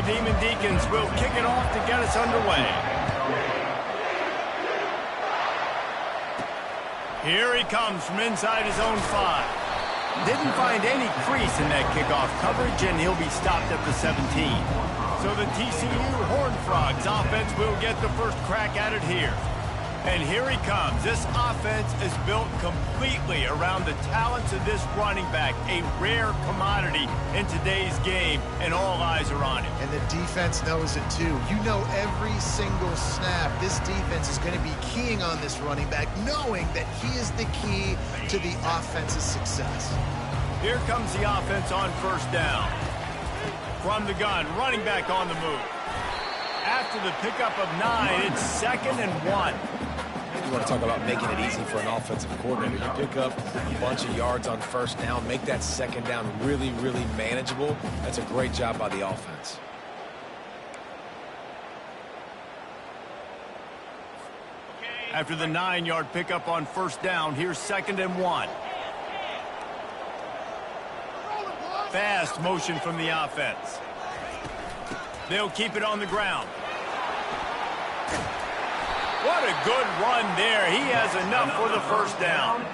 the Decons will kick it off to get us underway. Here he comes from inside his own 5. Didn't find any crease in that kickoff coverage, and he'll be stopped at the 17. So the TCU Horned Frogs offense will get the first crack at it here. And here he comes. This offense is built completely around the talents of this running back, a rare commodity in today's game, and all eyes are on him. And the defense knows it too. You know every single snap, this defense is going to be keying on this running back, knowing that he is the key to the offense's success. Here comes the offense on first down. From the gun, running back on the move. After the pickup of 9, it's 2nd and 1. You want to talk about making it easy for an offensive coordinator. You pick up a bunch of yards on first down, make that second down really, really manageable. That's a great job by the offense. After the 9-yard pickup on first down, here's 2nd and 1. Fast motion from the offense. They'll keep it on the ground. What a good run there. He has enough for the first down.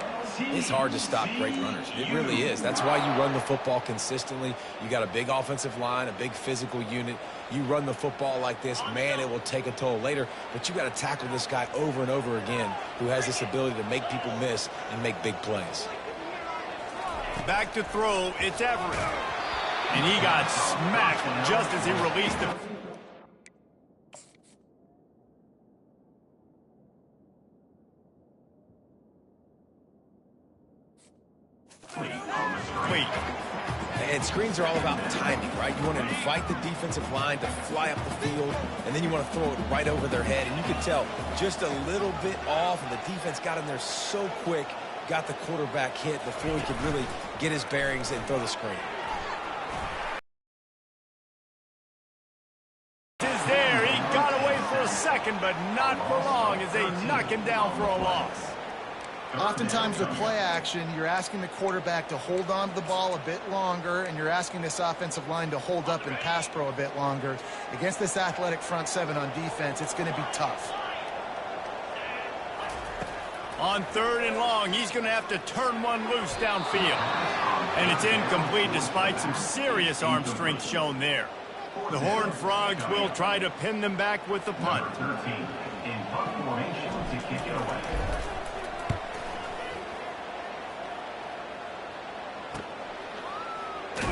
It's hard to stop great runners. It really is. That's why you run the football consistently. You got a big offensive line, a big physical unit. You run the football like this, man, it will take a toll later. But you got to tackle this guy over and over again who has this ability to make people miss and make big plays. Back to throw, it's Everett. And he got smacked just as he released him. And screens are all about timing, right? You want to invite the defensive line to fly up the field, and then you want to throw it right over their head. And you can tell just a little bit off, and the defense got in there so quick, got the quarterback hit before he could really get his bearings and throw the screen. Is there. He got away for a second, but not for long as they knock him down for a loss. Oftentimes with play action, you're asking the quarterback to hold on to the ball a bit longer, and you're asking this offensive line to hold up and pass pro a bit longer. Against this athletic front 7 on defense, it's going to be tough. On 3rd and long, he's going to have to turn one loose downfield. And it's incomplete despite some serious arm strength shown there. The Horned Frogs will try to pin them back with the punt.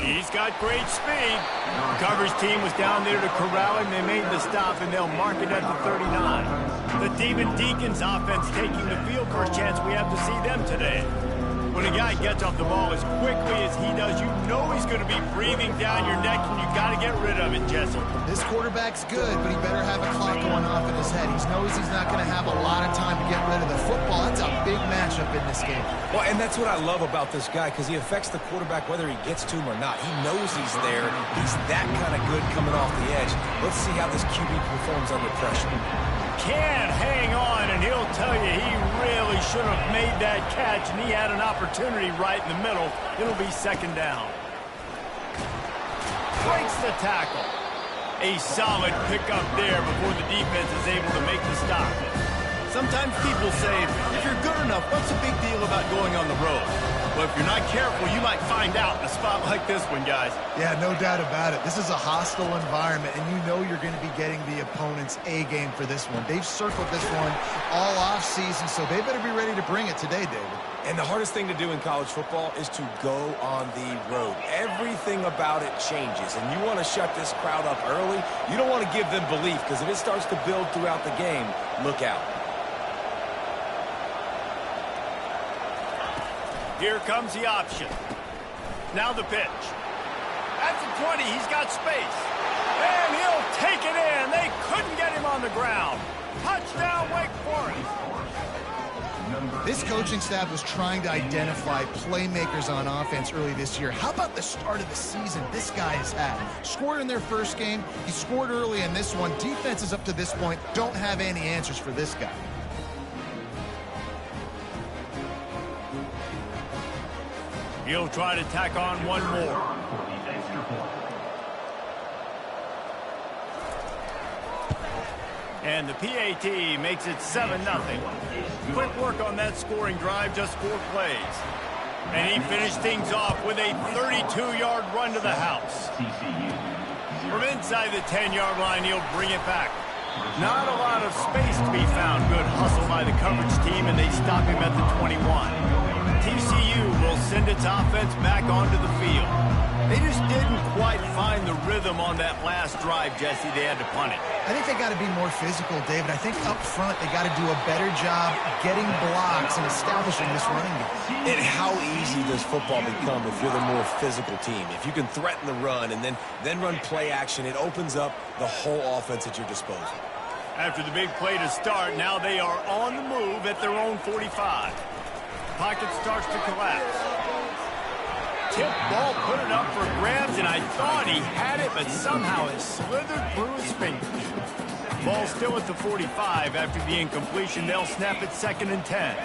He's got great speed. The coverage team was down there to corral him. They made the stop, and they'll mark it at the 39. The Decons offense taking the field. First chance we have to see them today. When a guy gets off the ball as quickly as he does, you know he's going to be breathing down your neck, and you got to get rid of it, Jesse. This quarterback's good, but he better have a clock going off in his head. He knows he's not going to have a lot of time to get rid of the football. That's a big matchup in this game. Well, and that's what I love about this guy, because he affects the quarterback whether he gets to him or not. He knows he's there. He's that kind of good coming off the edge. Let's see how this QB performs under pressure. Can't hang on, and he'll tell you he really should have made that catch, and he had an opportunity right in the middle. It'll be 2nd down. Breaks the tackle. A solid pickup there before the defense is able to make the stop. Sometimes people say, if you're good enough, what's the big deal about going on the road? Well, if you're not careful, you might find out in a spot like this one, guys. Yeah, no doubt about it. This is a hostile environment, and you know you're going to be getting the opponent's A game for this one. They've circled this one all offseason, so they better be ready to bring it today, David. And the hardest thing to do in college football is to go on the road. Everything about it changes, and you want to shut this crowd up early. You don't want to give them belief, because if it starts to build throughout the game, look out. Here comes the option. Now the pitch. At the 20, he's got space. And he'll take it in. They couldn't get him on the ground. Touchdown, Wake Forest. This coaching staff was trying to identify playmakers on offense early this year. How about the start of the season this guy has had? Scored in their first game. He scored early in this one. Defenses up to this point don't have any answers for this guy. He'll try to tack on one more. And the PAT makes it 7-0. Quick work on that scoring drive, just 4 plays. And he finished things off with a 32-yard run to the house. From inside the 10-yard line, he'll bring it back. Not a lot of space to be found. Good hustle by the coverage team, and they stop him at the 21. TCU will send its offense back onto the field. They just didn't quite find the rhythm on that last drive, Jesse. They had to punt it. I think they got to be more physical, David. I think up front they got to do a better job getting blocks and establishing this running game. And how easy does football become if you're the more physical team? If you can threaten the run and then run play action, it opens up the whole offense at your disposal. After the big play to start, now they are on the move at their own 45. Pocket starts to collapse. Tip ball, put it up for grabs, and I thought he had it, but somehow it slithered through his fingers. Ball still at the 45 after the incompletion. They'll snap it 2nd and 10.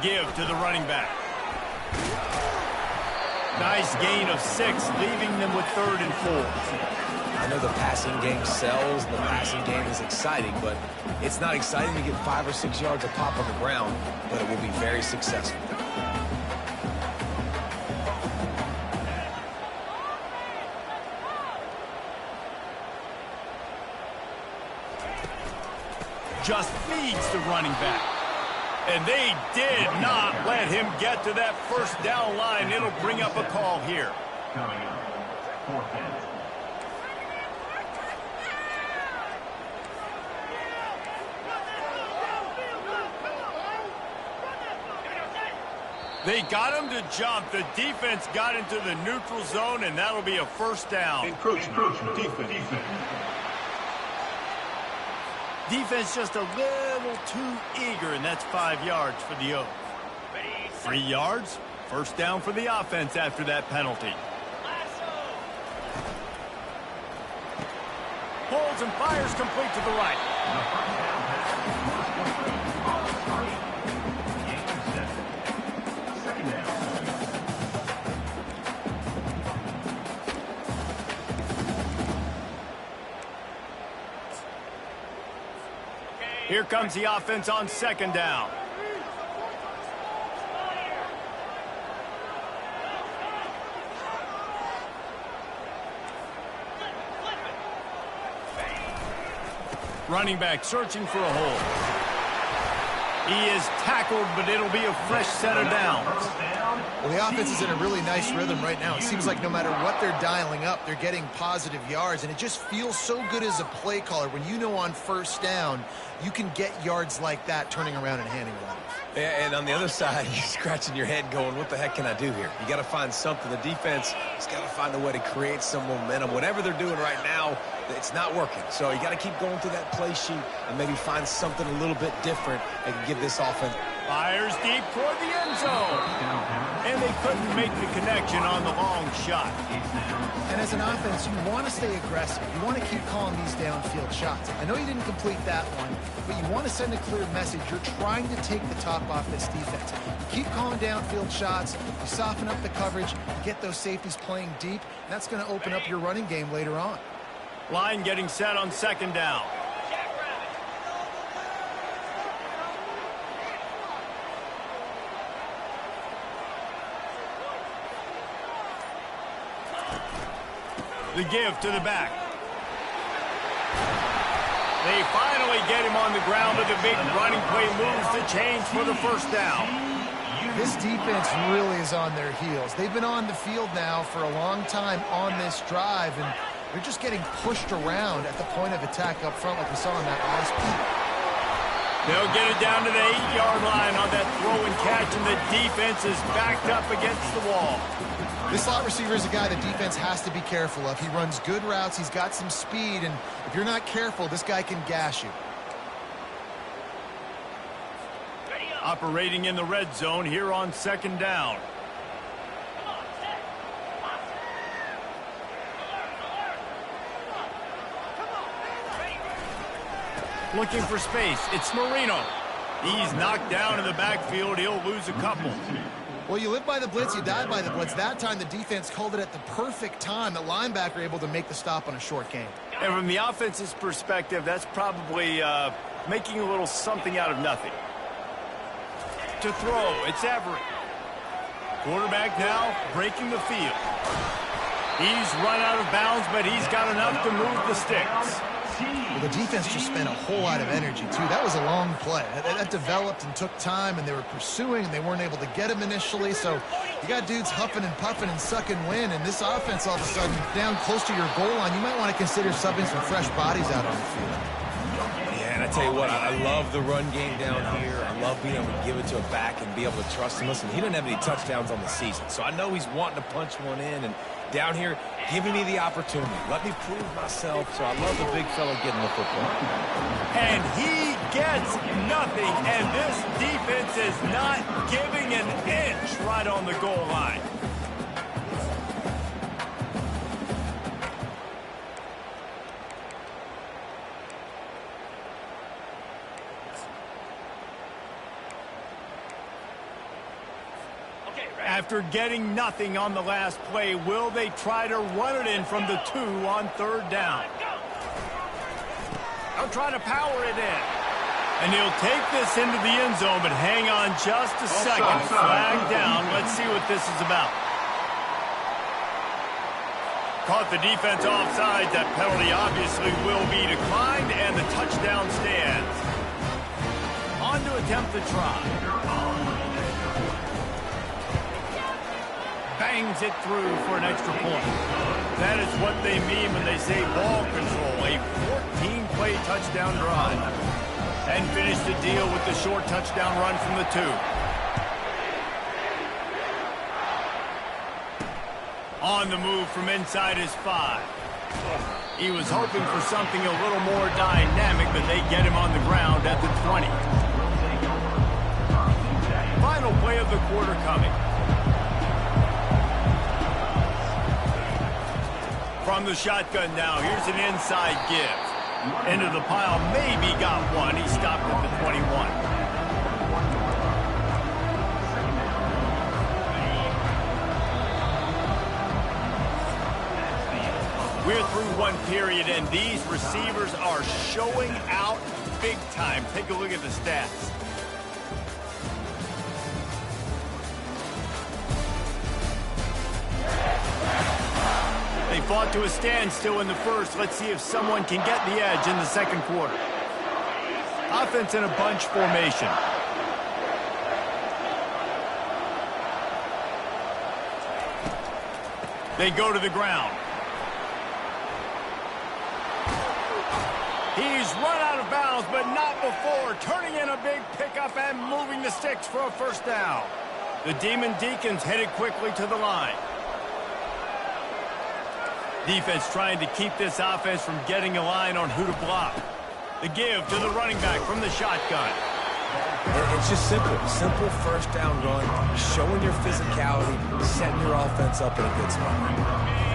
Give to the running back. Nice gain of 6, leaving them with 3rd and 4. I know the passing game sells, and the passing game is exciting, but it's not exciting to get 5 or 6 yards a pop on the ground, but it will be very successful. Just feeds the running back. And they did not let him get to that first down line. It'll bring up a call here. Coming up, 4th down. They got him to jump. The defense got into the neutral zone, and that'll be a 1st down. Encroachment, defense. Defense just a little too eager, and that's 5 yards for the Oaks. 3 yards, 1st down for the offense after that penalty. Holds and fires complete to the right. Here comes the offense on 2nd down. Running back searching for a hole. He is tackled, but it'll be a fresh set of downs. Well, the offense is in a really nice rhythm right now. It seems like no matter what they're dialing up, they're getting positive yards, and it just feels so good as a play caller when you know on 1st down you can get yards like that turning around and handing it off. And on the other side, you're scratching your head going, what the heck can I do here? You got to find something. The defense has got to find a way to create some momentum. Whatever they're doing right now, it's not working. So you got to keep going through that play sheet and maybe find something a little bit different that can give this offense. Fires deep toward the end zone. And they couldn't make the connection on the long shot. And as an offense, you want to stay aggressive. You want to keep calling these downfield shots. I know you didn't complete that one, but you want to send a clear message. You're trying to take the top off this defense. You keep calling downfield shots. You soften up the coverage. You get those safeties playing deep. That's going to open up your running game later on. Line getting set on 2nd down. The give to the back. They finally get him on the ground with a big running play moves the chains for the 1st down. This defense really is on their heels. They've been on the field now for a long time on this drive, and they're just getting pushed around at the point of attack up front like we saw in that last play. They'll get it down to the 8-yard line on that throw and catch, and the defense is backed up against the wall. This slot receiver is a guy the defense has to be careful of. He runs good routes. He's got some speed, and if you're not careful, this guy can gash you. Operating in the red zone here on 2nd down. Looking for space. It's Marino. He's knocked down in the backfield. He'll lose a couple. Well, you live by the blitz, you die by the blitz. That time, the defense called it at the perfect time. The linebacker able to make the stop on a short gain. And from the offense's perspective, that's probably making a little something out of nothing. To throw, it's Everett. Quarterback now breaking the field. He's run out of bounds, but he's got enough to move the sticks. Well, the defense just spent a whole lot of energy, too. That was a long play. That developed and took time, and they were pursuing, and they weren't able to get him initially. So you got dudes huffing and puffing and sucking wind, and this offense all of a sudden down close to your goal line. You might want to consider subbing some fresh bodies out on the field. Yeah, and I tell you what, I love the run game down here. I love being able to give it to a back and be able to trust him. Listen, he doesn't have any touchdowns on the season, so I know he's wanting to punch one in, and down here, giving me the opportunity. Let me prove myself, so I love the big fella getting the football. And he gets nothing, and this defense is not giving an inch right on the goal line. After getting nothing on the last play, will they try to run it in from the 2 on 3rd down? They'll try to power it in. And he'll take this into the end zone, but hang on just a second. Flag down. Let's see what this is about. Caught the defense offside. That penalty obviously will be declined, and the touchdown stands. On to attempt the try. Bangs it through for an extra point. That is what they mean when they say ball control. A 14-play touchdown drive. And finish the deal with the short touchdown run from the 2. On the move from inside his 5. He was hoping for something a little more dynamic, but they get him on the ground at the 20. Final play of the quarter coming. From the shotgun now, here's an inside give. Into the pile, maybe got one. He stopped at the 21. We're through one period, and these receivers are showing out big time. Take a look at the stats. They fought to a standstill in the first. Let's see if someone can get the edge in the second quarter. Offense in a bunch formation. They go to the ground. He's run out of bounds, but not before. Turning in a big pickup and moving the sticks for a first down. The Demon Deacons headed quickly to the line. Defense trying to keep this offense from getting a line on who to block. The give to the running back from the shotgun. It's just simple. Simple first down run, showing your physicality, setting your offense up in a good spot.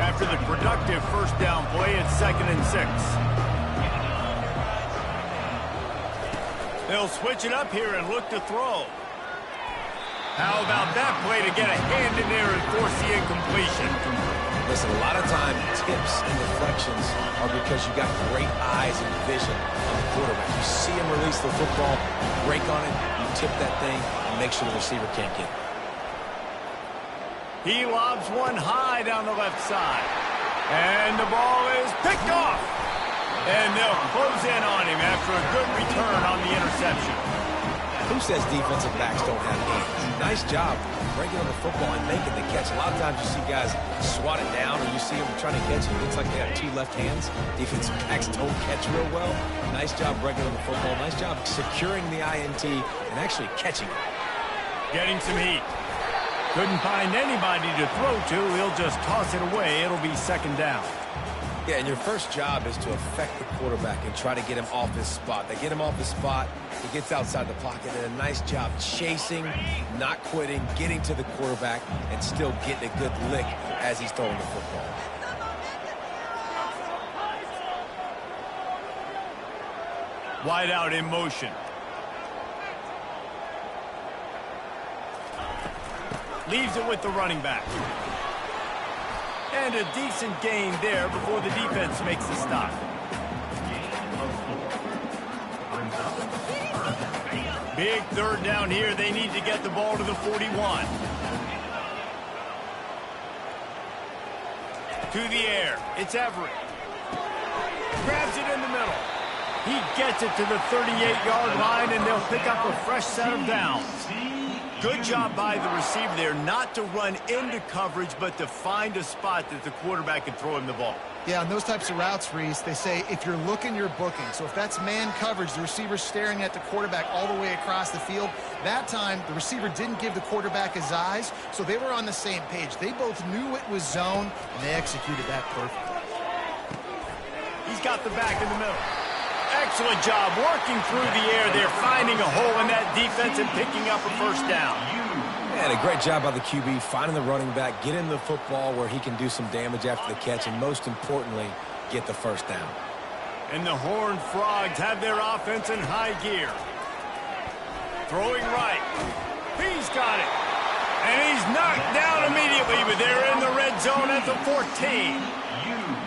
After the productive first down play, it's 2nd and 6. They'll switch it up here and look to throw. How about that play to get a hand in there and force the incompletion? Listen, a lot of time, tips and deflections are because you got great eyes and vision on the quarterback. You see him release the football, break on it, you tip that thing, and make sure the receiver can't get it. He lobs one high down the left side. And the ball is picked off. And they'll close in on him after a good return on the interception. Who says defensive backs don't have hands? Nice job breaking on the football and making the catch. A lot of times you see guys swat it down or you see them trying to catch it. It looks like they have 2 left hands. Defensive backs don't catch real well. Nice job breaking on the football. Nice job securing the INT and actually catching it. Getting some heat. Couldn't find anybody to throw to. He'll just toss it away. It'll be 2nd down. Yeah, and your first job is to affect the quarterback and try to get him off his spot. They get him off his spot, he gets outside the pocket, and a nice job chasing, not quitting, getting to the quarterback, and still getting a good lick as he's throwing the football. Wide out in motion. Leaves it with the running back. And a decent gain there before the defense makes the stop. Big third down here. They need to get the ball to the 41. To the air. It's Everett. Grabs it in the middle. He gets it to the 38-yard line, and they'll pick up a fresh set of downs. Good job by the receiver there not to run into coverage, but to find a spot that the quarterback can throw him the ball. Yeah, on those types of routes, Reese, they say if you're looking, you're booking. So if that's man coverage, the receiver's staring at the quarterback all the way across the field. That time, the receiver didn't give the quarterback his eyes, so they were on the same page. They both knew it was zone, and they executed that perfectly. He's got the back in the middle. Excellent job working through the air. They're finding a hole in that defense and picking up a first down. And a great job by the QB, finding the running back, getting the football where he can do some damage after the catch, and most importantly, get the first down. And the Horned Frogs have their offense in high gear. Throwing right. He's got it. And he's knocked down immediately, but they're in the red zone at the 14.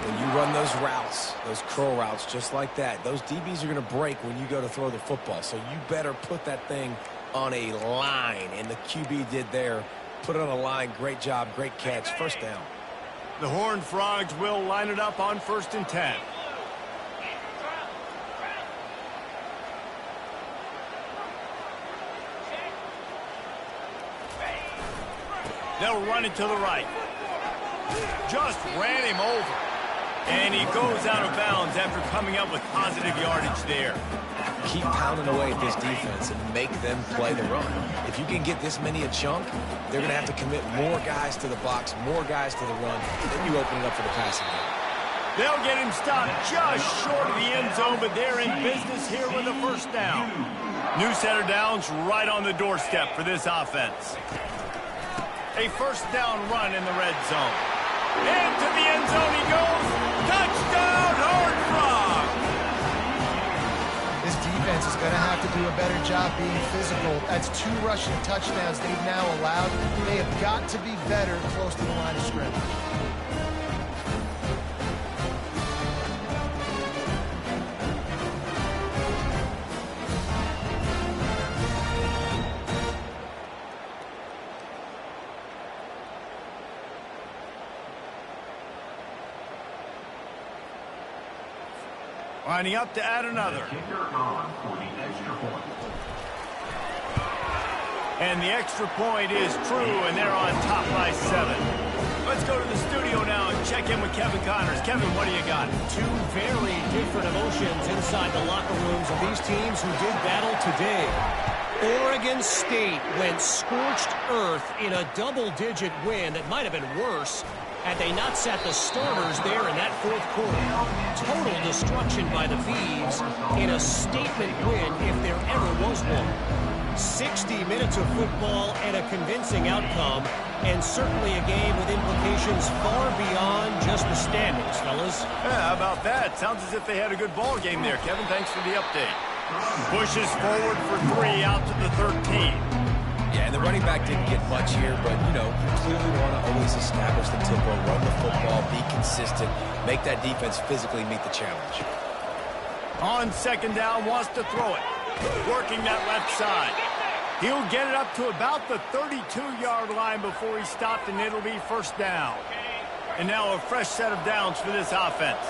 When you run those routes, those curl routes, just like that, those DBs are going to break when you go to throw the football. So you better put that thing on a line, and the QB did there. Put it on a line. Great job, great catch. First down. The Horned Frogs will line it up on 1st and 10. They'll run it to the right. Just ran him over. And he goes out of bounds after coming up with positive yardage there. Keep pounding away at this defense and make them play the run. If you can get this many a chunk, they're going to have to commit more guys to the box, more guys to the run. Then you open it up for the passing game. They'll get him stopped just short of the end zone, but they're in business here with a first down. New set of downs right on the doorstep for this offense. A first down run in the red zone. Into the end zone he goes. Touchdown, Horned Frogs! This defense is going to have to do a better job being physical. That's 2 rushing touchdowns they've now allowed. They have got to be better close to the line of scrimmage. Lining up to add another. And the extra point is true, and they're on top by 7. Let's go to the studio now and check in with Kevin Connors. Kevin, what do you got? 2 very different emotions inside the locker rooms of these teams who did battle today. Oregon State went scorched earth in a double-digit win that might have been worse had they not sat the starters there in that 4th quarter. Total destruction by the Thieves in a statement win if there ever was one. 60 minutes of football and a convincing outcome, and certainly a game with implications far beyond just the standings, fellas. Yeah, how about that? Sounds as if they had a good ball game there. Kevin, thanks for the update. Pushes forward for 3 out to the 13. Yeah, and the running back didn't get much here, but, you know, you clearly want to always establish the tempo, run the football, be consistent, make that defense physically meet the challenge. On 2nd down, wants to throw it. Working that left side. He'll get it up to about the 32-yard line before he stopped, and it'll be first down. And now a fresh set of downs for this offense.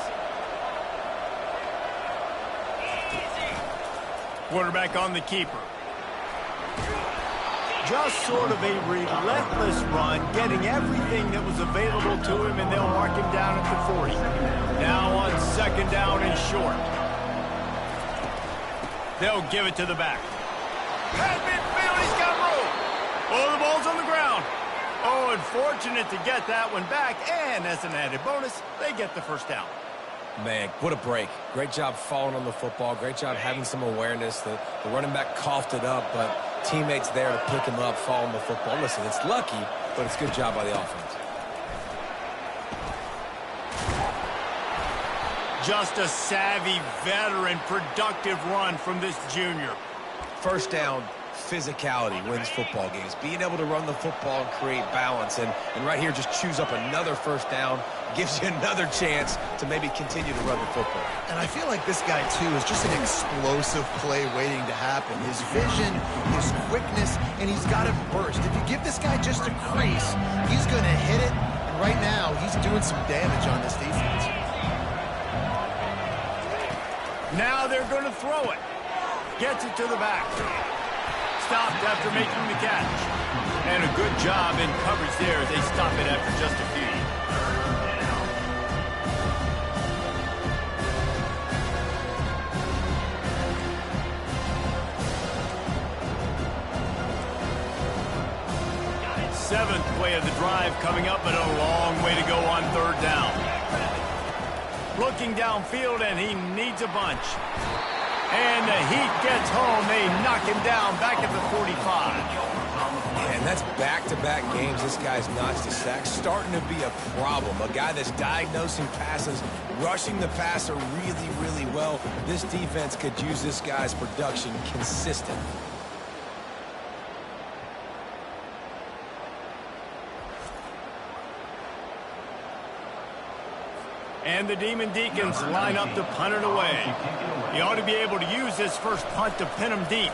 Quarterback on the keeper. Just sort of a relentless run, getting everything that was available to him, and they'll mark him down at the 40. Now on 2nd down and short. They'll give it to the back. Has midfield, he's got room. Oh, the ball's on the ground. Oh, unfortunate to get that one back, and as an added bonus, they get the first down. Man, what a break. Great job falling on the football. Great job having some awareness. The running back coughed it up, but teammates there to pick him up, fall on the football. Listen, it's lucky, but it's a good job by the offense. Just a savvy, veteran, productive run from this junior. First down, physicality wins football games. Being able to run the football and create balance. And right here, just choose up another first down. Gives you another chance to maybe continue to run the football. And I feel like this guy, too, is just an explosive play waiting to happen. His vision, his quickness, and he's got to burst. If you give this guy just a crease, he's going to hit it. And right now, he's doing some damage on this defense. Now they're going to throw it. Gets it to the back. Stopped after making the catch. And a good job in coverage there as they stop it after just a few. Seventh play of the drive coming up, but a long way to go on third down. Looking downfield, and he needs a bunch. And the Heat gets home. They knock him down back at the 45. Yeah, and that's back-to-back games. This guy's notched a sack. Starting to be a problem. A guy that's diagnosing passes, rushing the passer really, really well. This defense could use this guy's production consistent. And the Demon Deacons line up to punt it away. He ought to be able to use this first punt to pin him deep.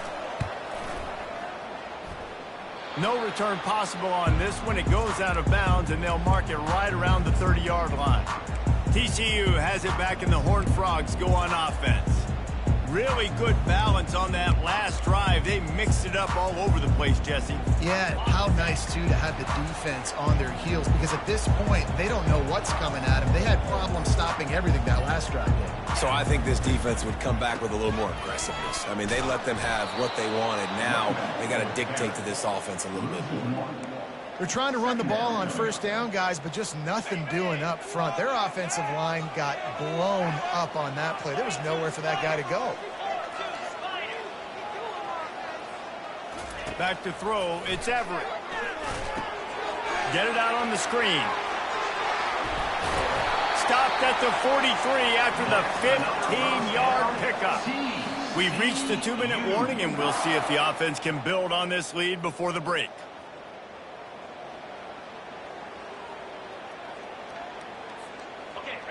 No return possible on this one. It goes out of bounds, and they'll mark it right around the 30-yard line. TCU has it back, and the Horned Frogs go on offense. Really good balance on that last drive. They mixed it up all over the place, Jesse. Yeah, how nice, too, to have the defense on their heels, because at this point, they don't know what's coming at them. They had problems stopping everything that last drive did. So I think this defense would come back with a little more aggressiveness. I mean, they let them have what they wanted. Now they got to dictate to this offense a little bit more. They're trying to run the ball on first down, guys, but just nothing doing up front. Their offensive line got blown up on that play. There was nowhere for that guy to go. Back to throw, it's Everett. Get it out on the screen. Stopped at the 43 after the 15-yard pickup. We've reached the 2-minute warning, and we'll see if the offense can build on this lead before the break.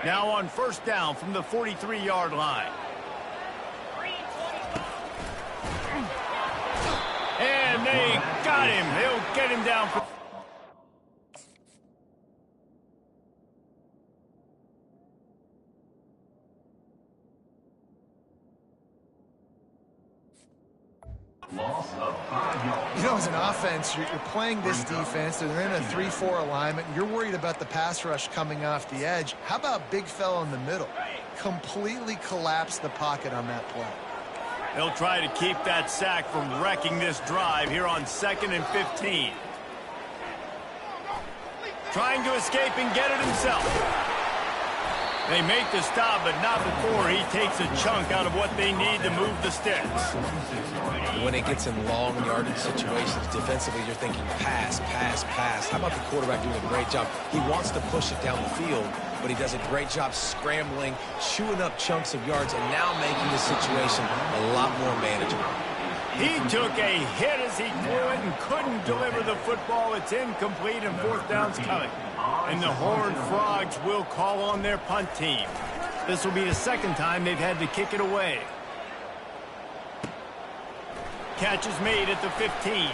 Now on first down from the 43-yard line. And they got him. They'll get him down for... You know, as an offense, you're playing this defense, and they're in a 3-4 alignment, and you're worried about the pass rush coming off the edge. How about big fella in the middle? Completely collapse the pocket on that play. They'll try to keep that sack from wrecking this drive here on 2nd and 15. Trying to escape and get it himself. They make the stop, but not before he takes a chunk out of what they need to move the sticks. When it gets in long yardage situations, defensively, you're thinking pass, pass, pass. How about the quarterback doing a great job? He wants to push it down the field, but he does a great job scrambling, chewing up chunks of yards, and now making the situation a lot more manageable. He took a hit as he threw it and couldn't deliver the football. It's incomplete, and fourth down's coming. And the Horned Frogs will call on their punt team. This will be the second time they've had to kick it away. Catch is made at the 15.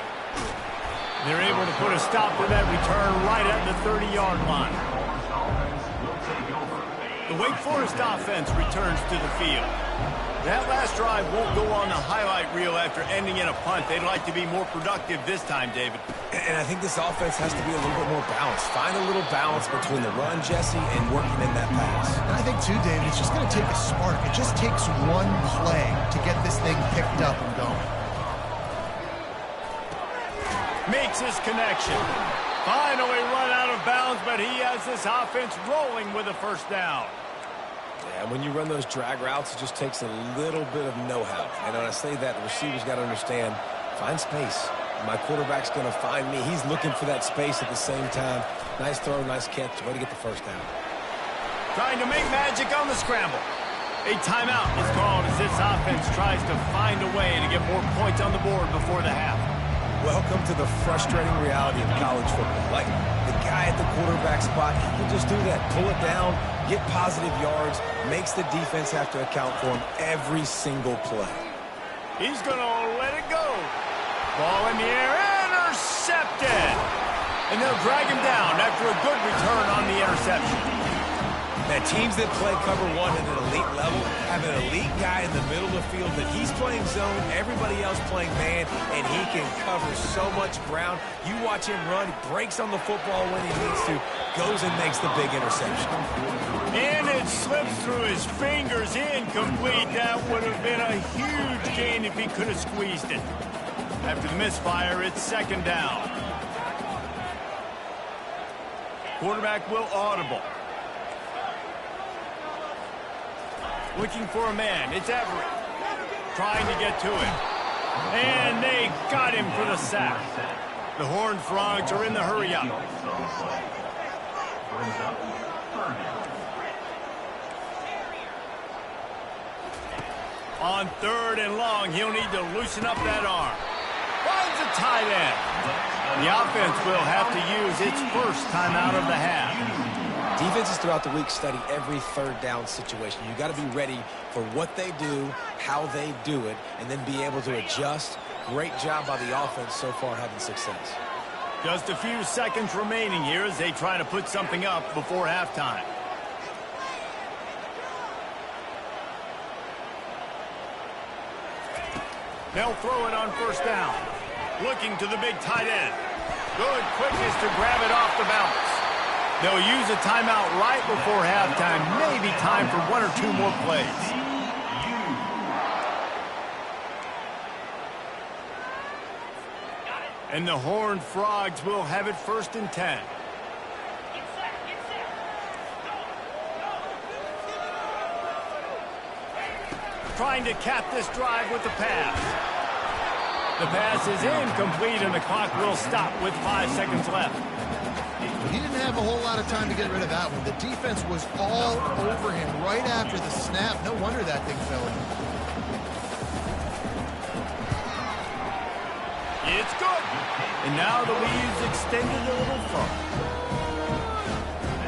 They're able to put a stop to that return right at the 30-yard line. The Wake Forest offense returns to the field. That last drive won't go on the highlight reel after ending in a punt. They'd like to be more productive this time, David. And I think this offense has to be a little bit more balanced. Find a little balance between the run, Jesse, and working in that pass. And I think, too, David, it's just going to take a spark. It just takes one play to get this thing picked up and going. Makes his connection. Finally run out of bounds, but he has this offense rolling with a first down. Yeah, when you run those drag routes, it just takes a little bit of know-how. And when I say that, the receiver's got to understand, find space. My quarterback's going to find me. He's looking for that space at the same time. Nice throw, nice catch. Way to get the first down. Trying to make magic on the scramble. A timeout is called as this offense tries to find a way to get more points on the board before the half. Welcome to the frustrating reality of college football. Like, the guy at the quarterback spot, he can just do that. Pull it down, get positive yards, makes the defense have to account for him every single play. He's going to let it go. Ball in the air, intercepted. And they'll drag him down after a good return on the interception. Now, teams that play cover one at an elite level have an elite guy in the middle of the field that he's playing zone, everybody else playing man, and he can cover so much ground. You watch him run, he breaks on the football when he needs to, goes and makes the big interception. And it slips through his fingers, incomplete. That would have been a huge gain if he could have squeezed it. After the misfire, it's second down. Quarterback will audible. Looking for a man. It's Everett. Trying to get to him. And they got him for the sack. The Horned Frogs are in the hurry-up. On third and long, he'll need to loosen up that arm. Finds a tight end. The offense will have to use its first timeout of the half. Defenses throughout the week study every third down situation. You got to be ready for what they do, how they do it, and then be able to adjust. Great job by the offense so far having success. Just a few seconds remaining here as they try to put something up before halftime. They'll throw it on first down. Looking to the big tight end. Good quickness to grab it off the bounce. They'll use a timeout right before halftime. Maybe time for one or two more plays. And the Horned Frogs will have it first and 10. Trying to cap this drive with the pass. The pass is incomplete, and the clock will stop with 5 seconds left. He didn't have a whole lot of time to get rid of that one. The defense was all over him right after the snap. No wonder that thing fell in. It's good. And now the lead's extended a little further.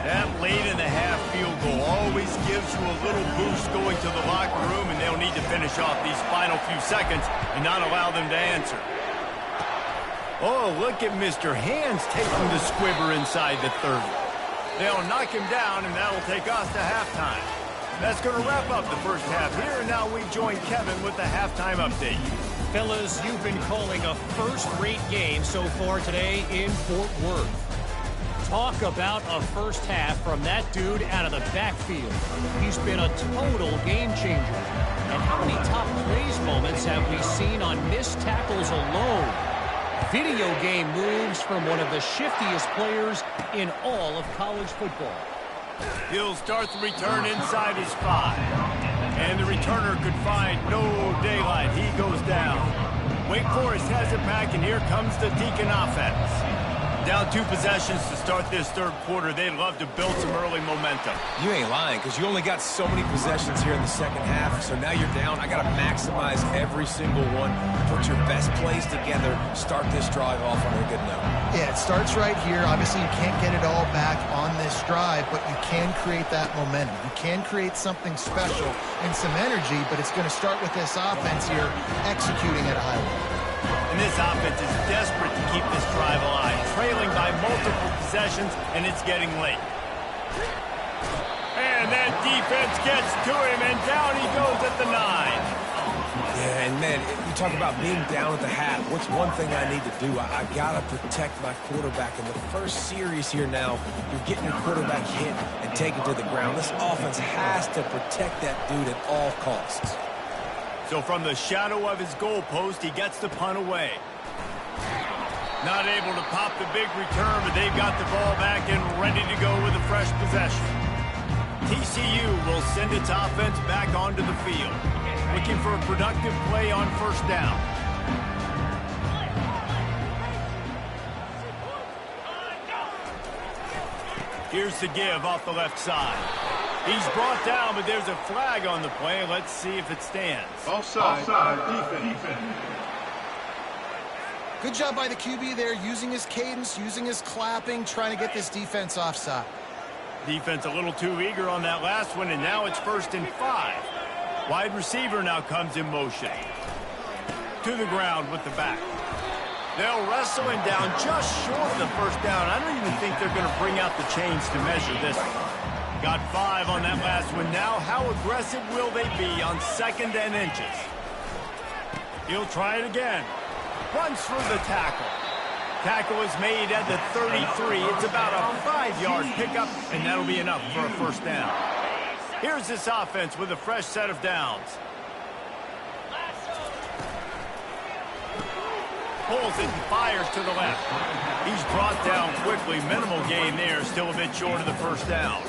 That late in the half field goal always gives you a little boost going to the locker room, and they'll need to finish off these final few seconds and not allow them to answer. Oh, look at Mr. Hands taking the squibber inside the 30. They'll knock him down, and that'll take us to halftime. That's going to wrap up the first half here, and now we join Kevin with the halftime update. Fellas, you've been calling a first-rate game so far today in Fort Worth. Talk about a first half from that dude out of the backfield. He's been a total game changer. And how many top plays moments have we seen on missed tackles alone? Video game moves from one of the shiftiest players in all of college football. He'll start the return inside his 5. And the returner could find no daylight. He goes down. Wake Forest has it back, and here comes the Decon offense. Down 2 possessions to start this third quarter. They'd love to build some early momentum. You ain't lying, because you only got so many possessions here in the second half, so now you're down. I got to maximize every single one. Put your best plays together. Start this drive off on a good note. Yeah, it starts right here. Obviously, you can't get it all back on this drive, but you can create that momentum. You can create something special and some energy, but it's going to start with this offense here executing at a high level. And this offense is desperate to keep this drive alive, trailing by multiple possessions, and it's getting late. And that defense gets to him, and down he goes at the 9. Yeah, and man, you talk about being down at the half. What's one thing I need to do? I got to protect my quarterback. In the first series here now, you're getting your quarterback hit and taken to the ground. This offense has to protect that dude at all costs. So from the shadow of his goalpost, he gets the punt away. Not able to pop the big return, but they've got the ball back and ready to go with a fresh possession. TCU will send its offense back onto the field, looking for a productive play on first down. Here's the give off the left side. He's brought down, but there's a flag on the play. Let's see if it stands. Offside. Defense. Good job by the QB there, using his cadence, using his clapping, trying to get this defense offside. Defense a little too eager on that last one, and now it's 1st and 5. Wide receiver now comes in motion. To the ground with the back. They'll wrestle him down just short of the 1st down. I don't even think they're going to bring out the chains to measure this one. Got 5 on that last one. Now, how aggressive will they be on 2nd and inches? He'll try it again. Runs through the tackle. Tackle is made at the 33. It's about a 5-yard pickup, and that'll be enough for a 1st down. Here's this offense with a fresh set of downs. Pulls it and fires to the left. He's brought down quickly. Minimal gain there. Still a bit short of the 1st down.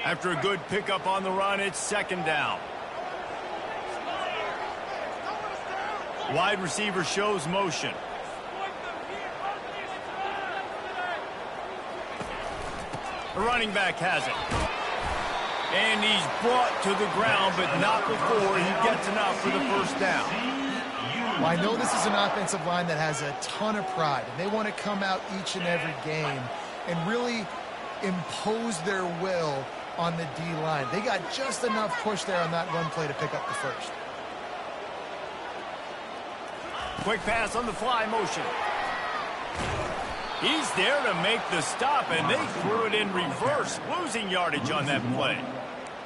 After a good pickup on the run, it's 2nd down. Wide receiver shows motion. The running back has it. And he's brought to the ground, but not before he gets enough for the 1st down. Well, I know this is an offensive line that has a ton of pride, and they want to come out each and every game and really impose their will on the D-line. They got just enough push there on that run play to pick up the 1st. Quick pass on the fly motion. He's there to make the stop, and they threw it in reverse, losing yardage on that play.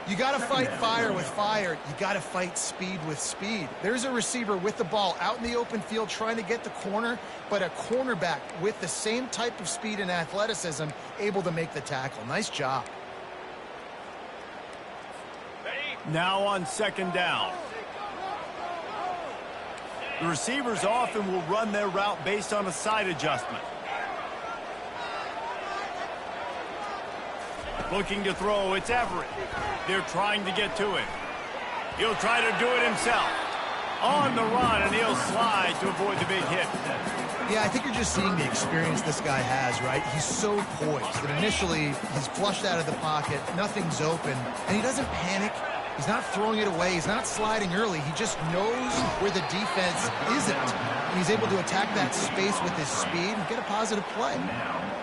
You got to fight fire with fire. You got to fight speed with speed. There's a receiver with the ball out in the open field trying to get the corner, but a cornerback with the same type of speed and athleticism able to make the tackle. Nice job. Now on 2nd down. The receivers often will run their route based on a side adjustment. Looking to throw, it's Everett. They're trying to get to him. He'll try to do it himself. On the run, and he'll slide to avoid the big hit. Yeah, I think you're just seeing the experience this guy has, right? He's so poised that initially he's flushed out of the pocket, nothing's open, and he doesn't panic. He's not throwing it away. He's not sliding early. He just knows where the defense isn't. And he's able to attack that space with his speed and get a positive play.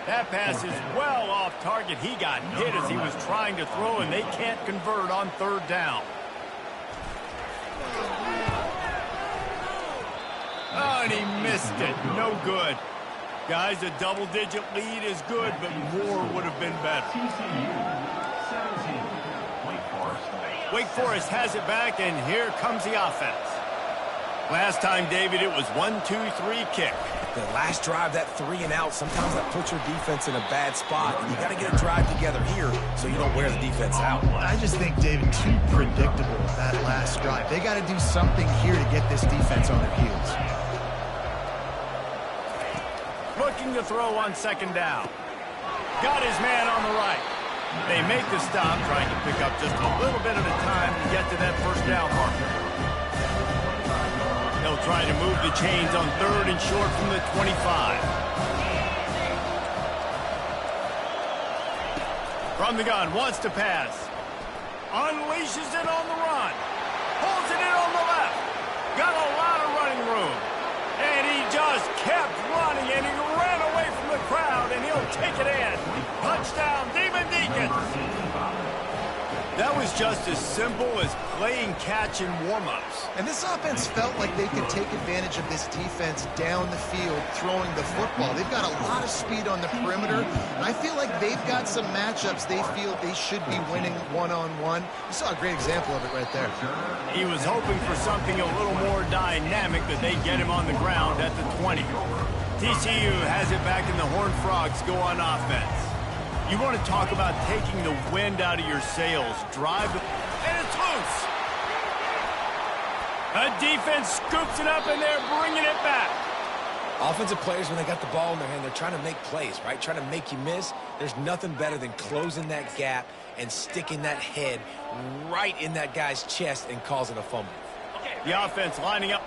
That pass is well off target. He got hit as he was trying to throw, and they can't convert on 3rd down. Oh, and he missed it. No good. Guys, a double-digit lead is good, but more would have been better. Wake Forest has it back, and here comes the offense. Last time, David, it was 1-2-3 kick. The last drive, that 3 and out, sometimes that puts your defense in a bad spot. And you got to get a drive together here so you don't wear the defense out. I just think, David, too predictable that last drive. They got to do something here to get this defense on their heels. Looking to throw on 2nd down. Got his man on the right. They make the stop, trying to pick up just a little bit at a time to get to that 1st down marker. They'll try to move the chains on 3rd and short from the 25. From the gun, wants to pass. Unleashes it on the run. Pulls it in on the left. Got a lot of running room. And he just kept running, and he ran away from the crowd, and he'll take it in. Touchdown, Decons. That was just as simple as playing catch in warm-ups. And this offense felt like they could take advantage of this defense down the field, throwing the football. They've got a lot of speed on the perimeter, and I feel like they've got some matchups they feel they should be winning one-on-one. You saw a great example of it right there. He was hoping for something a little more dynamic, that they get him on the ground at the 20. TCU has it back, and the Horned Frogs go on offense. You want to talk about taking the wind out of your sails. Drive, and it's loose. A defense scoops it up, and they're bringing it back. Offensive players, when they got the ball in their hand, they're trying to make plays, right? Trying to make you miss. There's nothing better than closing that gap and sticking that head right in that guy's chest and causing a fumble. The offense lining up.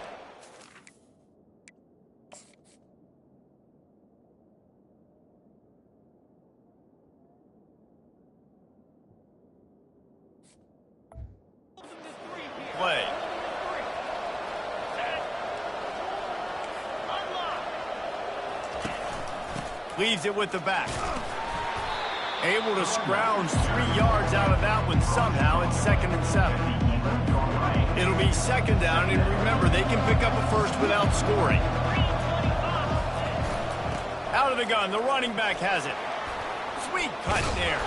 Leaves it with the back. Able to scrounge 3 yards out of that one somehow. It's 2nd and 7. It'll be 2nd down, and remember, they can pick up a first without scoring. Out of the gun, the running back has it. Sweet cut there.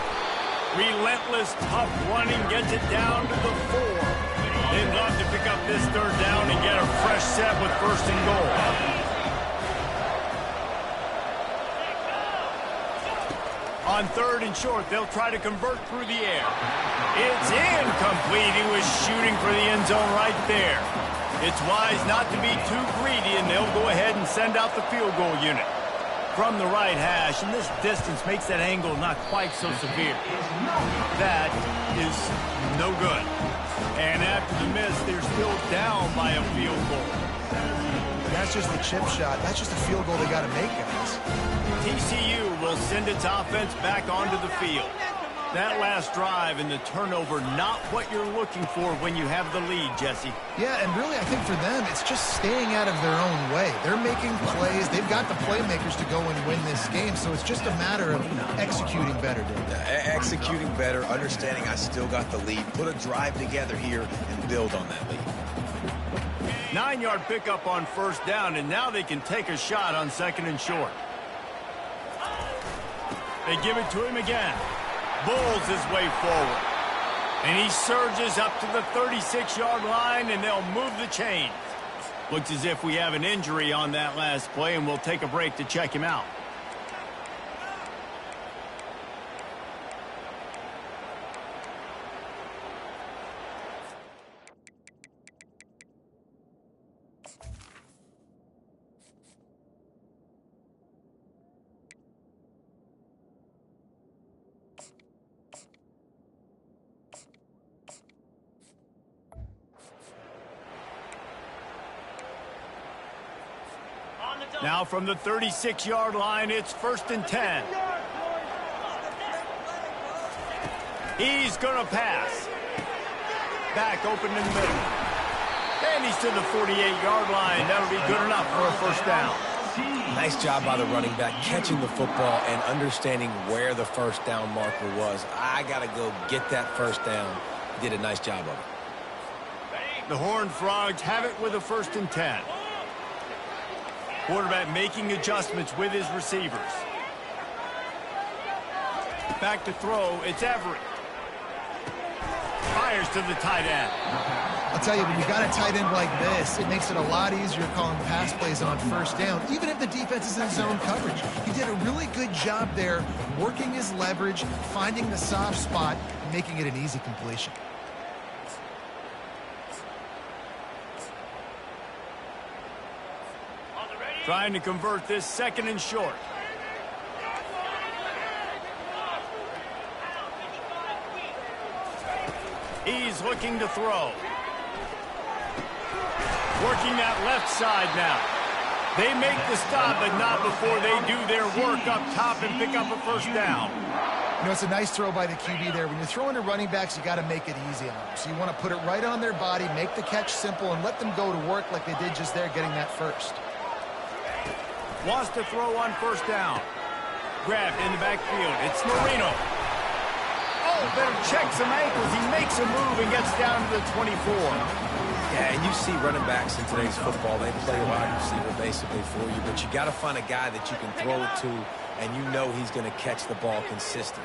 Relentless, tough running gets it down to the 4. They'd love to pick up this 3rd down and get a fresh set with 1st and goal. On 3rd and short, they'll try to convert through the air. It's incomplete. He was shooting for the end zone right there. It's wise not to be too greedy, and they'll go ahead and send out the field goal unit. From the right hash, and this distance makes that angle not quite so severe. That is no good. And after the miss, they're still down by a field goal. That's just the chip shot. That's just a field goal they got to make, guys. TCU will send its offense back onto the field. That last drive and the turnover, not what you're looking for when you have the lead, Jesse. Yeah, and really, I think for them, it's just staying out of their own way. They're making plays. They've got the playmakers to go and win this game, so it's just a matter of executing better, Dave. Executing better, understanding I still got the lead. Put a drive together here and build on that lead. 9-yard pickup on 1st down, and now they can take a shot on 2nd and short. They give it to him again. Bulls his way forward. And he surges up to the 36-yard line, and they'll move the chains. Looks as if we have an injury on that last play, and we'll take a break to check him out. Now from the 36-yard line, it's 1st and 10. He's going to pass. Back open in the middle. And he's to the 48-yard line. That'll be good enough for a 1st down. Nice job by the running back, catching the football and understanding where the 1st down marker was. I got to go get that 1st down. He did a nice job of it. The Horned Frogs have it with a 1st and 10. Quarterback making adjustments with his receivers. Back to throw, it's Everett. Fires to the tight end. I'll tell you, when you got a tight end like this, it makes it a lot easier calling pass plays on 1st down, even if the defense is in zone coverage. He did a really good job there, working his leverage, finding the soft spot, and making it an easy completion. Trying to convert this 2nd and short. He's looking to throw. Working that left side now. They make the stop, but not before they do their work up top and pick up a 1st down. You know, it's a nice throw by the QB there. When you're throwing to running backs, you got to make it easy on them. So you want to put it right on their body, make the catch simple, and let them go to work like they did just there, getting that 1st. Wants to throw on 1st down. Grabbed in the backfield. It's Marino. Oh, better check some ankles. He makes a move and gets down to the 24. Yeah, and you see running backs in today's football, they play wide receiver basically for you, but you got to find a guy that you can throw it to, and you know he's going to catch the ball consistently.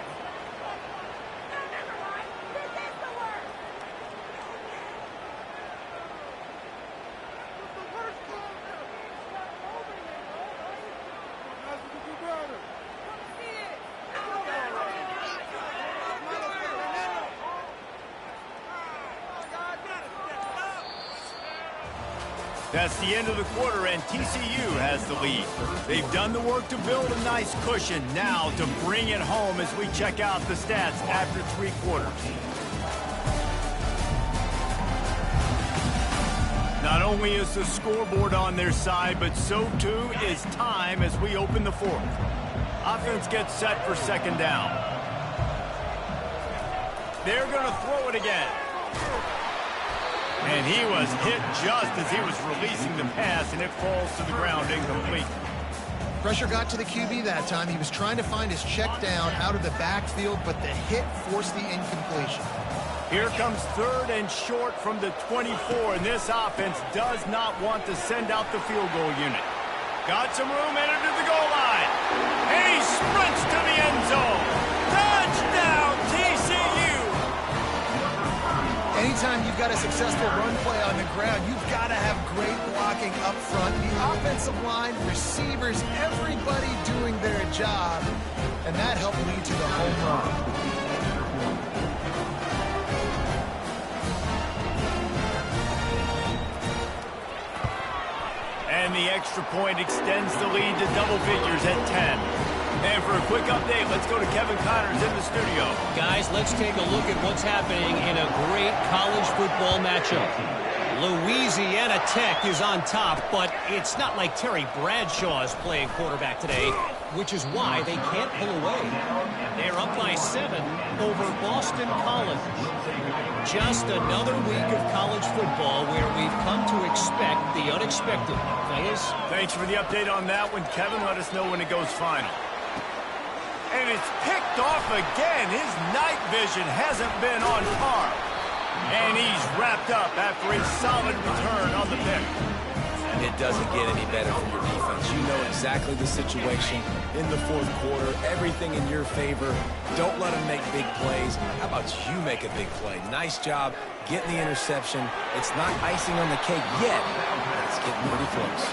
That's the end of the quarter, and TCU has the lead. They've done the work to build a nice cushion. Now to bring it home as we check out the stats after 3 quarters. Not only is the scoreboard on their side, but so too is time as we open the 4th. Offense gets set for 2nd down. They're going to throw it again. And he was hit just as he was releasing the pass, and it falls to the ground incomplete. Pressure got to the QB that time. He was trying to find his check down out of the backfield, but the hit forced the incompletion. Here comes 3rd and short from the 24, and this offense does not want to send out the field goal unit. Got some room, entered to the goal line. And he sprints to the end zone. Touchdown, TCU! Anytime you've got a successful run play on the ground, you've got to have great blocking up front. The offensive line, receivers, everybody doing their job, and that helped lead to the home run. And the extra point extends the lead to double figures at 10. And for a quick update, let's go to Kevin Connors in the studio. Guys, let's take a look at what's happening in a great college football matchup. Louisiana Tech is on top, but it's not like Terry Bradshaw is playing quarterback today, which is why they can't pull away. They're up by 7 over Boston College. Just another week of college football where we've come to expect the unexpected. Fellas? Thanks for the update on that one, Kevin. Let us know when it goes final. And it's picked off again. His night vision hasn't been on par. And he's wrapped up after a solid return on the pick. It doesn't get any better from your defense. You know exactly the situation in the 4th quarter. Everything in your favor. Don't let them make big plays. How about you make a big play? Nice job getting the interception. It's not icing on the cake yet, but it's getting pretty close.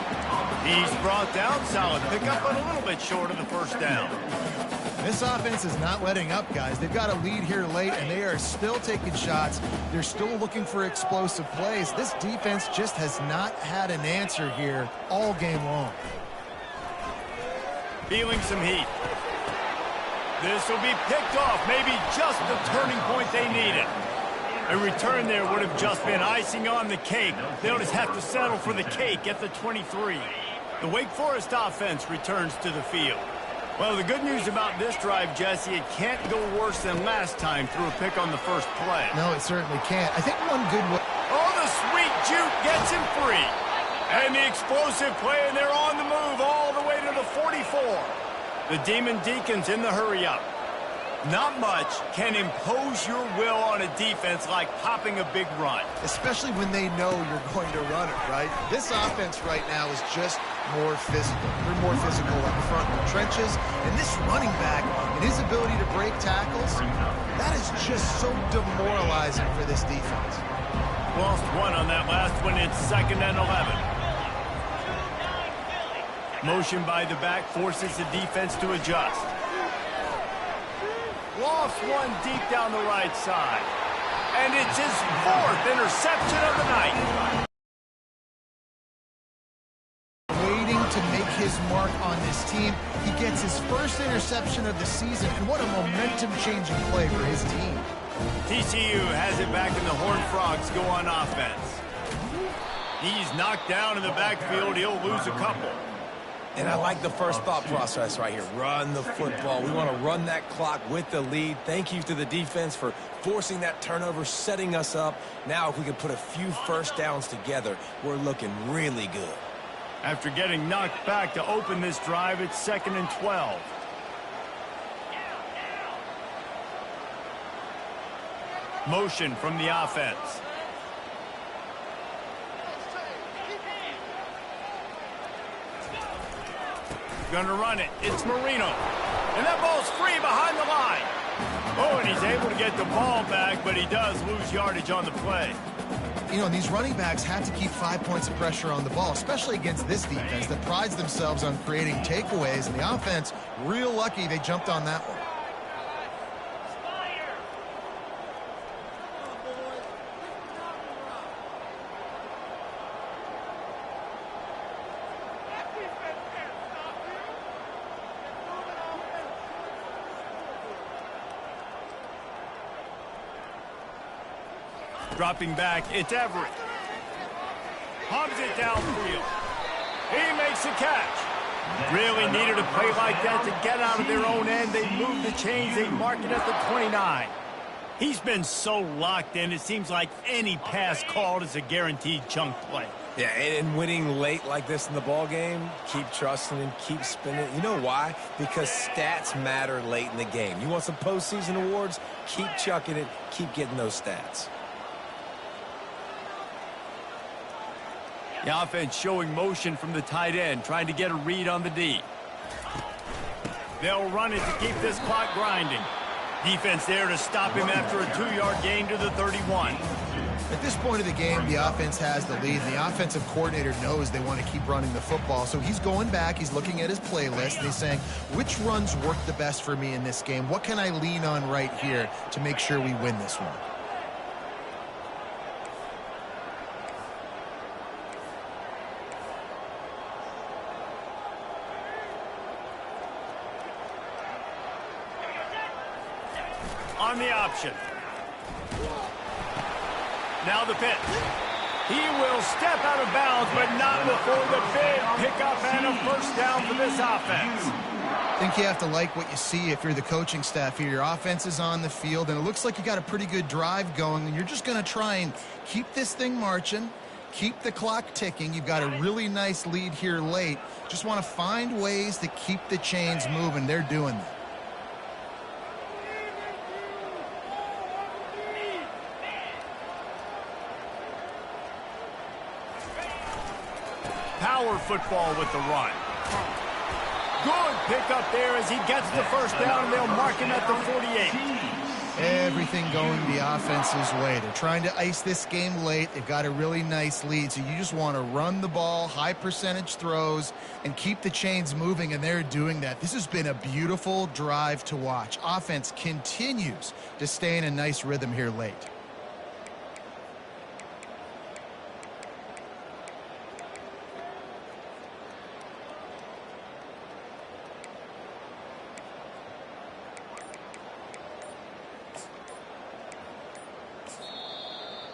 He's brought down. Solid pickup, but a little bit short of the first down. This offense is not letting up, guys. They've got a lead here late, and they are still taking shots. They're still looking for explosive plays. This defense just has not had an answer here all game long. Feeling some heat. This will be picked off. Maybe just the turning point they needed. A return there would have just been icing on the cake. They'll just have to settle for the cake at the 23. The Wake Forest offense returns to the field. Well, the good news about this drive, Jesse, it can't go worse than last time through a pick on the first play. No, it certainly can't. I think one good way. Oh, the sweet juke gets him free. And the explosive play, and they're on the move all the way to the 44. The Demon Deacons in the hurry-up. Not much can impose your will on a defense like popping a big run. Especially when they know you're going to run it, right? This offense right now is just more physical. They're more physical up front in the trenches. And this running back and his ability to break tackles, that is just so demoralizing for this defense. Lost one on that last one. It's 2nd and 11. Motion by the back forces the defense to adjust. Lost one deep down the right side. And it's his 4th interception of the night. Waiting to make his mark on this team. He gets his first interception of the season, and what a momentum-changing play for his team. TCU has it back, and the Horned Frogs go on offense. He's knocked down in the backfield. He'll lose a couple. And I like the first thought process right here. Run the football. We want to run that clock with the lead. Thank you to the defense for forcing that turnover, setting us up. Now, if we can put a few first downs together, we're looking really good. After getting knocked back to open this drive, it's 2nd and 12. Motion from the offense. Gonna run it. It's Marino. And that ball's free behind the line. Oh, and he's able to get the ball back, but he does lose yardage on the play. You know, these running backs have to keep 5 points of pressure on the ball, especially against this defense that prides themselves on creating takeaways. And the offense, real lucky they jumped on that one. Dropping back, it's Everett. Pumps it downfield. He makes a catch. Really needed a play like that to get out of their own end. They move the chains. They mark it at the 29. He's been so locked in, it seems like any pass called is a guaranteed chunk play. Yeah, and winning late like this in the ball game, keep trusting him, keep spinning. You know why? Because stats matter late in the game. You want some postseason awards? Keep chucking it, keep getting those stats. The offense showing motion from the tight end, trying to get a read on the D. They'll run it to keep this clock grinding. Defense there to stop him after a 2-yard gain to the 31. At this point of the game, the offense has the lead. The offensive coordinator knows they want to keep running the football. So he's going back, he's looking at his playlist, and he's saying, which runs work the best for me in this game? What can I lean on right here to make sure we win this one? On the option. Now the pitch. He will step out of bounds, but not before the big pickup and a first down for this offense. I think you have to like what you see if you're the coaching staff here. Your offense is on the field, and it looks like you got a pretty good drive going, and you're just going to try and keep this thing marching, keep the clock ticking. You've got a really nice lead here late. Just want to find ways to keep the chains moving. They're doing that. Power football with the run. Good pickup there as he gets the first down, and they'll mark him at the 48. Everything going the offense's way. They're trying to ice this game late. They've got a really nice lead, so you just want to run the ball, high percentage throws, and keep the chains moving, and they're doing that. This has been a beautiful drive to watch. Offense continues to stay in a nice rhythm here late.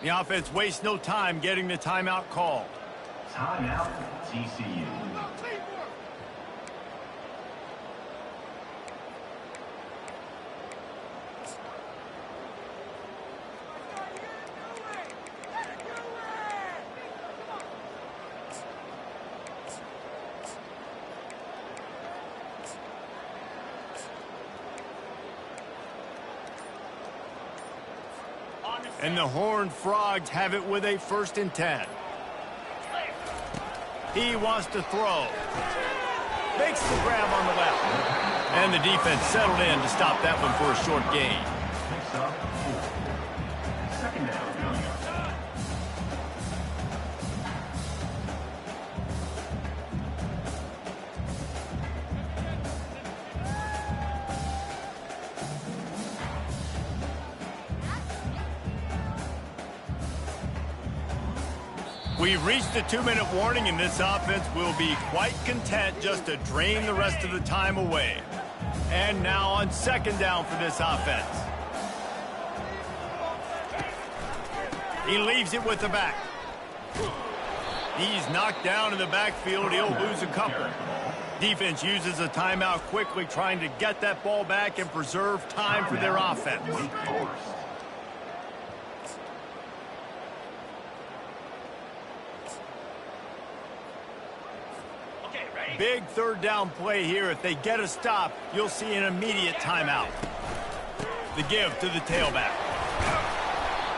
The offense wastes no time getting the timeout called. Timeout, TCU. And the Horned Frogs have it with a 1st and 10. He wants to throw. Makes the grab on the left. And the defense settled in to stop that one for a short gain. Picks up 4. Second down. We've reached a 2-minute warning, and this offense will be quite content just to drain the rest of the time away. And now on 2nd down for this offense. He leaves it with the back. He's knocked down in the backfield. He'll lose a couple. Defense uses a timeout quickly, trying to get that ball back and preserve time for their offense. Big 3rd down play here. If they get a stop, you'll see an immediate timeout. The give to the tailback.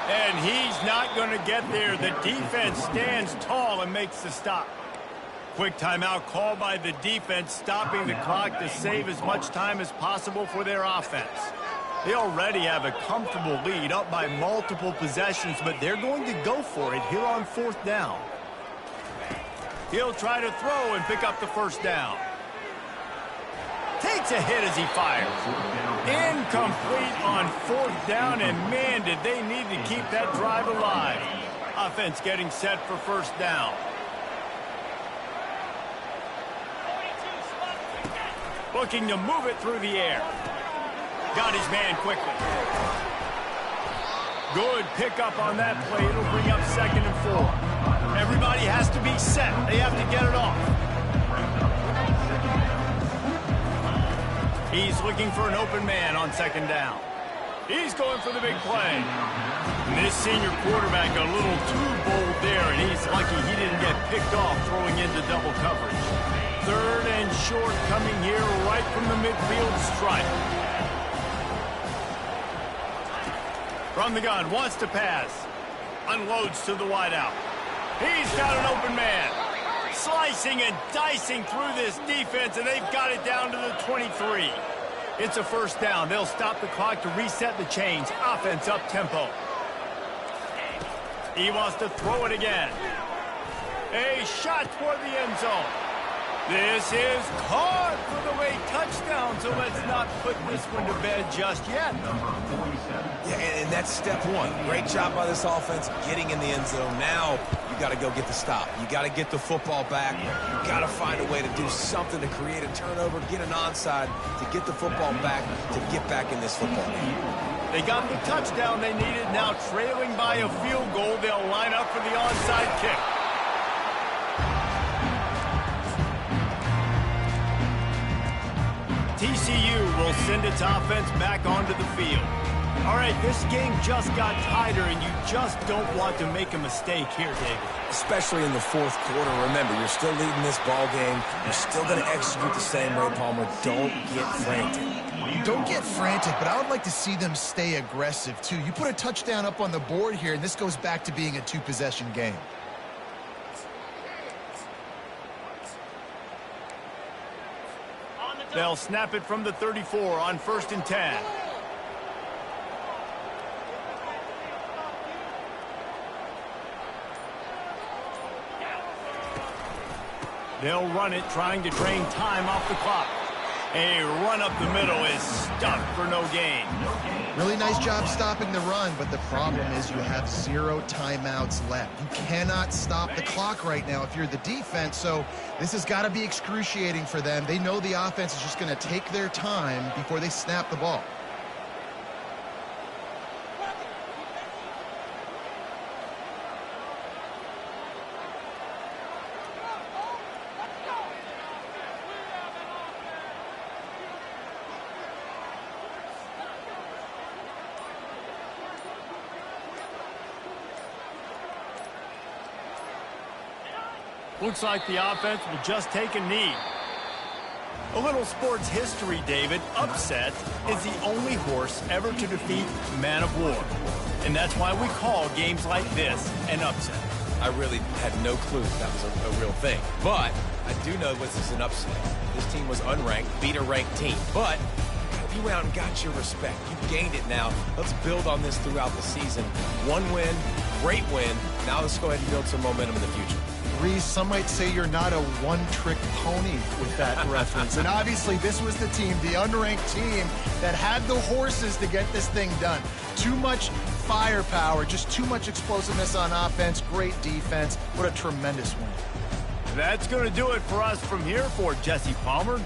And he's not going to get there. The defense stands tall and makes the stop. Quick timeout called by the defense, stopping the clock to save as much time as possible for their offense. They already have a comfortable lead, up by multiple possessions, but they're going to go for it here on 4th down. He'll try to throw and pick up the 1st down. Takes a hit as he fires. Incomplete on 4th down, and man, did they need to keep that drive alive. Offense getting set for 1st down. Looking to move it through the air. Got his man quickly. Good pickup on that play. It'll bring up 2nd and 4. Everybody has to be set. They have to get it off. He's looking for an open man on 2nd down. He's going for the big play. And this senior quarterback a little too bold there, and he's lucky he didn't get picked off throwing into double coverage. 3rd and short coming here right from the midfield stripe. From the gun, wants to pass. Unloads to the wideout. He's got an open man. Slicing and dicing through this defense, and they've got it down to the 23. It's a first down. They'll stop the clock to reset the chains. Offense up tempo. He wants to throw it again. A shot toward the end zone. This is caught for the late touchdown, so let's not put this one to bed just yet. Yeah, and that's step one. Great job by this offense getting in the end zone. Now you got to go get the stop. You got to get the football back. You got to find a way to do something to create a turnover, get an onside, to get the football back, to get back in this football game. They got the touchdown they needed. Now trailing by a field goal, they'll line up for the onside kick. TCU will send its offense back onto the field. All right, this game just got tighter, and you just don't want to make a mistake here, David. Especially in the 4th quarter. Remember, you're still leading this ball game. You're still going to execute the same way, Palmer. Don't get frantic. Don't get frantic, but I would like to see them stay aggressive, too. You put a touchdown up on the board here, and this goes back to being a 2-possession game. They'll snap it from the 34 on 1st and 10. They'll run it, trying to drain time off the clock. A run up the middle is stuck for no gain. Really nice job stopping the run, but the problem is you have 0 timeouts left. You cannot stop the clock right now if you're the defense, so this has got to be excruciating for them. They know the offense is just going to take their time before they snap the ball. Looks like the offense will just take a knee. A little sports history, David. Upset is the only horse ever to defeat Man of War. And that's why we call games like this an upset. I really had no clue that was a real thing. But I do know this is an upset. This team was unranked, beat a ranked team. But you went out and got your respect. You gained it now. Let's build on this throughout the season. One win, great win. Now let's go ahead and build some momentum in the future. Reese, some might say you're not a one-trick pony with that reference. And obviously, this was the team, the unranked team, that had the horses to get this thing done. Too much firepower, just too much explosiveness on offense, great defense. What a tremendous win. That's going to do it for us from here for Jesse Palmer.